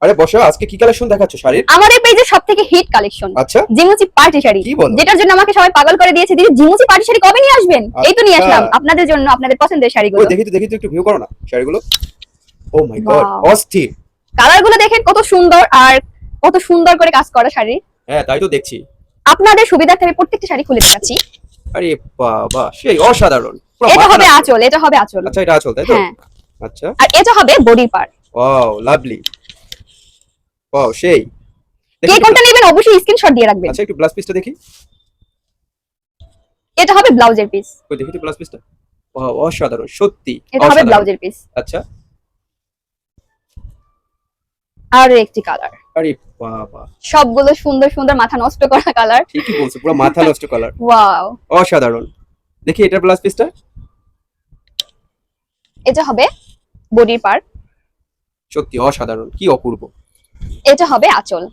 আরে বসো, আজকে কি কালেকশন দেখাচ্ছ শাড়ির? আমার এই পেজে সবথেকে হিট কালেকশন। আচ্ছা, জিমুচি পার্টি শাড়ি, কি বলো? যেটার জন্য আমাকে সবাই পাগল করে দিয়েছে। দিদি জিমুচি পার্টি শাড়ি কবে নিয়ে আসবেন? এই তো নিয়ে আচ্ছা। আসলাম আপনাদের জন্য, আপনাদের পছন্দের শাড়িগুলো। ওই দেখি তো একটু ভিউ করো না শাড়িগুলো। ও মাই গড, Wow. অস্থির। কালারগুলো দেখেন কত সুন্দর, আর কত সুন্দর করে কাজ করা শাড়ি। হ্যাঁ তাই তো দেখছি। আপনাদের সুবিধার্থে আমি প্রত্যেকটা শাড়ি খুলে দেখাচ্ছি। আরে বাবা, সেই অসাধারণ, পুরো এটা মাথা হবে নষ্ট। আঁচল, এটা হবে আঁচল। আচ্ছা, এটা আঁচল তাই তো? হ্যাঁ, আচ্ছা, আর এটা হবে body part. Wow lovely, wow সেই। কে দেখি কোনটা নেবেন অবশ্যই স্ক্রিনশট দিয়ে রাখবেন। আচ্ছা, একটু ব্লাউজ পিসটা দেখি। এটা হবে ব্লাউজের পিস। ওই দেখি তো ব্লাউজ পিসটা। ওয়াও অসাধারণ, সত্যি এটা হবে অসাধারণ। ব্লাউজের পিস। আচ্ছা, আর একটি কালার। আরে বাবা, সবগুলো সুন্দর সুন্দর মাথা নষ্ট করা কালার। ঠিকই বলছো, পুরো মাথা নষ্ট কালার, ওয়াও, অসাধারণ। দেখি এটার ব্লাউজ পিসটা। এটা হবে বডির পার্ট। সত্যি অসাধারণ, কি অপূর্ব। এটা হবে আঁচল,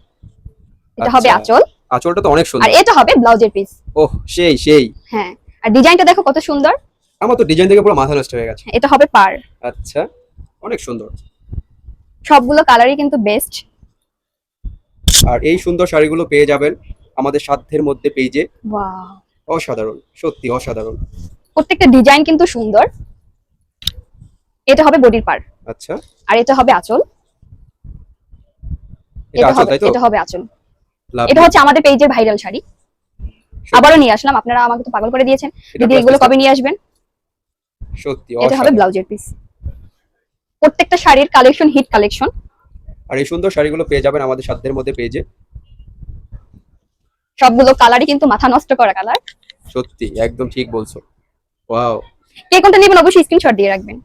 এটা হবে আচ্ছা, আঁচল। আঁচলটা তো অনেক আর সুন্দর। এটা হবে ব্লাউজের পিস। ওহ সেই সেই। হ্যাঁ, আর ডিজাইনটা দেখো কত সুন্দর। আমার তো ডিজাইন দেখে পুরো মাথা নষ্ট হয়ে গেছে। এটা হবে পার। আচ্ছা, অনেক সুন্দর। সবগুলো কালারই কিন্তু বেস্ট। আর এই সুন্দর শাড়িগুলো পেয়ে যাবেন আমাদের সাধ্যের মধ্যে পেজে। ওয়াও, অসাধারণ, সত্যি অসাধারণ। প্রত্যেকটা ডিজাইন কিন্তু সুন্দর। এটা হবে বডির পার, আচ্ছা, আর এটা হবে আঁচল। এটা আঁচল তাই তো? এটা হবে আঁচল। Lovely. এটা হচ্ছে আমাদের পেজের ভাইরাল শাড়ি। আবারও নিয়ে আসলাম, আপনারা আমাকে তো পাগল করে দিয়েছেন। এটা দিদি blouse এগুলো piece টা? কবে নিয়ে আসবেন? সত্যি এটা হবে অসাধারণ। ব্লাউজের পিস। প্রত্যেকটা শাড়ির কালেকশন হিট কালেকশন। আর এই সুন্দর শাড়িগুলো পেয়ে যাবেন আমাদের সাধ্যের মধ্যে পেজে। সবগুলো কালারই কিন্তু মাথা নষ্ট করা কালার। সত্যি একদম ঠিক বলছো। ওয়াও। কে কোনটা নেবেন অবশ্যই স্ক্রিনশট দিয়ে রাখবেন,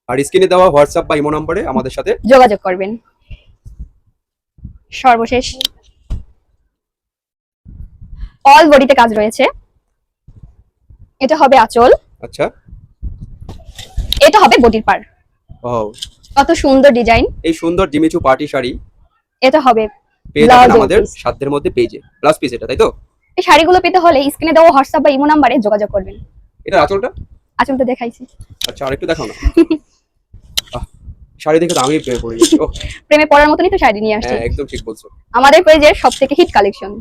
আর স্ক্রিনে দেওয়া হোয়াটসঅ্যাপ বা ইমো নম্বরে আমাদের সাথে যোগাযোগ করবেন। সর্বশেষ অল বডিতে কাজ রয়েছে। এটা হবে আঁচল, আচ্ছা, এটা হবে বডির পার। ওয়াও, কত সুন্দর ডিজাইন। এই সুন্দর জিমিচু পার্টি শাড়ি এটা হবে পেয়ে যাবেন ব্লাউজের আমাদের পিস। সাধ্যের মধ্যে পেজে। ব্লাউজ পিস এটা তাই তো? এই শাড়িগুলো পেতে হলে স্ক্রিনে দেওয়া হোয়াটসঅ্যাপ বা ইমো নাম্বারে যোগাযোগ করবেন। এটা আঁচলটা। আঁচলটা দেখাইছি। আচ্ছা, আর একটু দেখাও না। আহ, শাড়ি দেখে তো আমি প্রেমে পড়ে গেছি। ওহ, প্রেমে পড়ার মতনই তো শাড়ি নিয়ে আসছি। হ্যাঁ একদম ঠিক বলছো। আমাদের পেজের সবথেকে হিট কালেকশন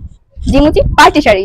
জিমুচি পার্টি শাড়ি।